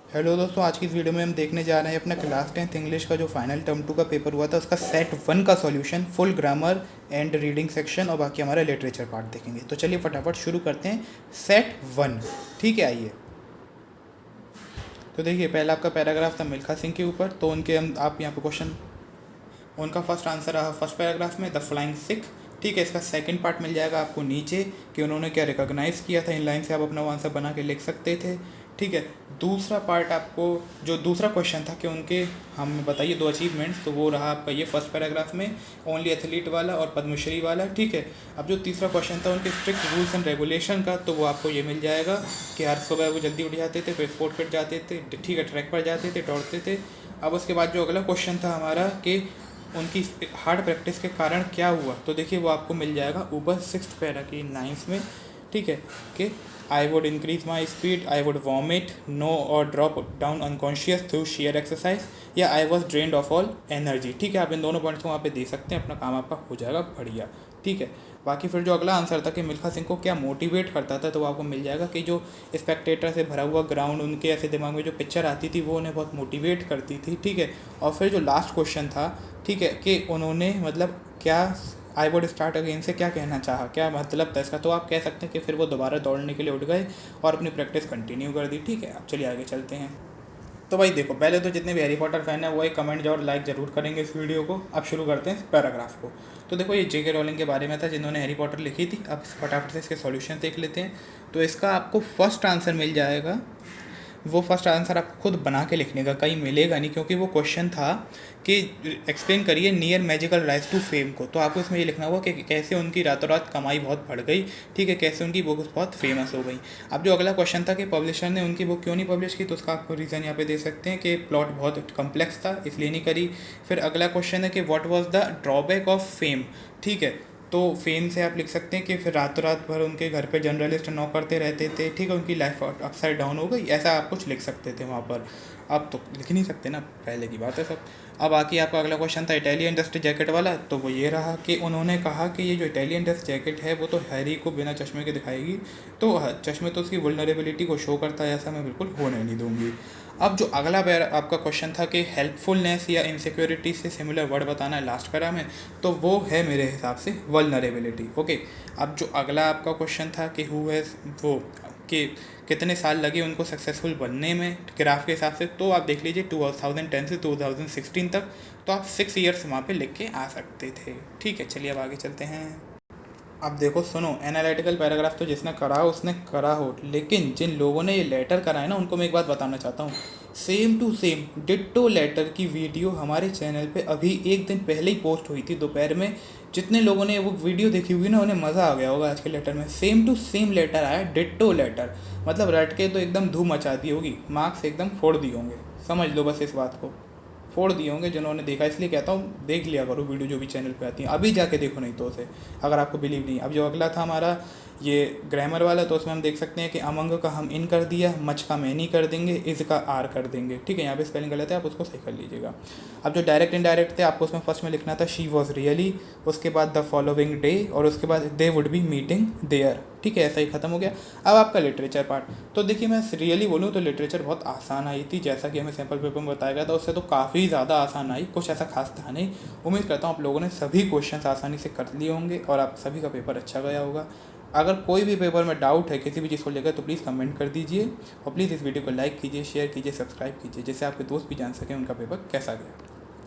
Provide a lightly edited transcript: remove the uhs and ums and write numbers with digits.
Hello दोस्तों, आज की इस वीडियो में हम देखने जा रहे हैं अपना क्लास 10th इंग्लिश का जो फाइनल टर्म 2 का पेपर हुआ था उसका सेट 1 का solution, full grammar and reading section और बाकी हमारा लिटरेचर पार्ट देखेंगे। तो चलिए फटाफट शुरू करते हैं। सेट 1, ठीक है। आइए, तो देखिए पहला आपका पैराग्राफ था मिल्खा सिंह के ऊपर। तो उनके हम आप यहाँ पे क्वेश्चन, उनका फर्स्ट आंसर रहा फर्स्ट पैराग्राफ में द फ्लाइंग सिख, ठीक है। इसका सेकंड पार्ट मिल जाएगा आपको नीचे कि उन्होंने क्या रिकॉग्नाइज़ किया था। इन लाइन से आप अपना वो आंसर बना के लिख सकते थे, ठीक है। दूसरा पार्ट आपको, जो दूसरा क्वेश्चन था कि उनके हम बताइए 2 अचीवमेंट्स, तो वो रहा आपका ये फर्स्ट पैराग्राफ में ओनली एथलीट वाला और पद्मश्री वाला, ठीक है। अब जो तीसरा क्वेश्चन था उनके स्ट्रिक्ट रूल्स एंड रेगुलेशन का, तो वो आपको ये मिल जाएगा कि हर सुबह वो जल्दी उठ जाते थे, फिर स्पोर्ट फिट जाते थे, ठीक है, ट्रैक पर जाते थे, दौड़ते थे। अब उसके बाद जो अगला क्वेश्चन था हमारा कि उनकी हार्ड प्रैक्टिस के कारण क्या हुआ, तो देखिए वो आपको मिल जाएगा ऊपर 6th पैरा की 9th में, ठीक है। कि I would increase my speed, I would vomit, no और drop down unconscious through sheer exercise, या I was drained of all energy, ठीक है। आप इन दोनों पॉइंट्स को वहाँ पे दे सकते हैं, अपना काम आपका हो जाएगा बढ़िया, ठीक है। बाकी फिर जो अगला आंसर था कि मिल्खा सिंह को क्या मोटिवेट करता था, तो वो आपको मिल जाएगा कि जो स्पेक्टेटर से भरा हुआ ग्राउंड, उनके ऐसे दिमाग में जो पिक्चर आती थी वो उन्हें बहुत मोटिवेट करती थी, ठीक है। और फिर जो लास्ट क्वेश्चन था, ठीक है, कि उन्होंने मतलब क्या आई वुड स्टार्ट अगेन से क्या कहना चाहा, क्या मतलब था इसका, तो आप कह सकते हैं कि फिर वो दोबारा दौड़ने के लिए उठ गए और अपनी प्रैक्टिस कंटिन्यू कर दी, ठीक है। अब चलिए आगे चलते हैं। तो भाई देखो, पहले तो जितने भी हैरी पॉटर फैन है वो एक कमेंट और लाइक ज़रूर करेंगे इस वीडियो को। अब शुरू करते हैं इस पैराग्राफ को। तो देखो ये जेके रोलिंग के बारे में था जिन्होंने हैरी पॉटर लिखी थी। अब फटाफट से इसके सॉल्यूशन देख लेते हैं। तो इसका आपको फर्स्ट आंसर मिल जाएगा, वो फर्स्ट आंसर आपको खुद बना के लिखने का, कहीं मिलेगा नहीं, क्योंकि वो क्वेश्चन था कि एक्सप्लेन करिए near magical rise to fame को। तो आपको इसमें ये लिखना होगा कि कैसे उनकी रातों रात कमाई बहुत बढ़ गई, ठीक है, कैसे उनकी बुक बहुत फेमस हो गई। अब जो अगला क्वेश्चन था कि पब्लिशर ने उनकी बुक क्यों नहीं पब्लिश की, तो उसका आपको रीज़न यहाँ पे दे सकते हैं कि प्लॉट बहुत कम्प्लेक्स था इसलिए नहीं करी। फिर अगला क्वेश्चन है कि what was the drawback of fame, ठीक है। तो फेम से आप लिख सकते हैं कि फिर रातों रात भर उनके घर पे जर्नलिस्ट नौक करते रहते थे, ठीक है, उनकी लाइफ अपसाइड डाउन हो गई, ऐसा आप कुछ लिख सकते थे वहाँ पर। अब तो लिख नहीं सकते ना, पहले की बात है सब। अब बाकी आपका अगला क्वेश्चन था इटालियन डस्ट जैकेट वाला, तो वो ये रहा कि उन्होंने कहा कि ये जो इटालियन डस्ट जैकेट है वो तो हैरी को बिना चश्मे के दिखाएगी, तो चश्मे तो उसकी वल्नरेबिलिटी को शो करता है, ऐसा मैं बिल्कुल होने नहीं दूंगी। अब जो अगला आपका क्वेश्चन था कि हेल्पफुलनेस या इनसिक्योरिटी से सिमिलर वर्ड बताना है लास्ट पैरा में, तो वो है मेरे हिसाब से वल्नरेबिलिटी, ओके। अब जो अगला आपका क्वेश्चन था कि हु हैज़ वो कि कितने साल लगे उनको सक्सेसफुल बनने में ग्राफ के हिसाब से, तो आप देख लीजिए 2010 से 2016 तक, तो आप 6 ईयर्स वहाँ पे लिख के आ सकते थे, ठीक है। चलिए अब आगे चलते हैं। अब देखो सुनो, एनालिटिकल पैराग्राफ तो जिसने करा हो उसने करा हो, लेकिन जिन लोगों ने ये लेटर करा है ना उनको मैं एक बात बताना चाहता हूँ। Same to same ditto letter की वीडियो हमारे चैनल पे अभी एक दिन पहले ही पोस्ट हुई थी दोपहर में। जितने लोगों ने वो वीडियो देखी हुई ना उन्हें मज़ा आ गया होगा आज के लेटर में। सेम टू सेम लेटर आया, डिट्टो लेटर, मतलब रट के तो एकदम धूम मचा दी होगी, मार्क्स एकदम फोड़ दिए होंगे, समझ लो बस इस बात को, फोड़ दिए होंगे जिन्होंने देखा। इसलिए कहता हूँ देख लिया करो वीडियो जो भी चैनल पे आती है, अभी जाके देखो नहीं तो उसे, अगर आपको बिलीव नहीं। अब जो अगला था हमारा ये ग्रामर वाला, तो उसमें हम देख सकते हैं कि अमंग का हम इन कर दिया, मच का मैनी कर देंगे, इज का आर कर देंगे, ठीक है। यहाँ पे स्पेलिंग गलत है, आप उसको सही कर लीजिएगा। अब जो डायरेक्ट इनडायरेक्ट थे आपको उसमें फर्स्ट में लिखना था शी वॉज रियली, उसके बाद द फॉलोइंग डे, और उसके बाद they would be meeting there, ठीक है, ऐसा ही खत्म हो गया। अब आपका लिटरेचर पार्ट, तो देखिए मैं रियली बोलूँ तो लिटरेचर बहुत आसान आई थी, जैसा कि हमें सैम्पल पेपर में बताया गया था उससे तो काफ़ी ज़्यादा आसान आई, कुछ ऐसा खास था नहीं। उम्मीद करता हूँ आप लोगों ने सभी क्वेश्चंस आसानी से कर लिए होंगे और आप सभी का पेपर अच्छा गया होगा। अगर कोई भी पेपर में डाउट है किसी भी चीज़ को लेकर तो प्लीज़ कमेंट कर दीजिए, और प्लीज़ इस वीडियो को लाइक कीजिए, शेयर कीजिए, सब्सक्राइब कीजिए, जिससे आपके दोस्त भी जान सकें उनका पेपर कैसा गया।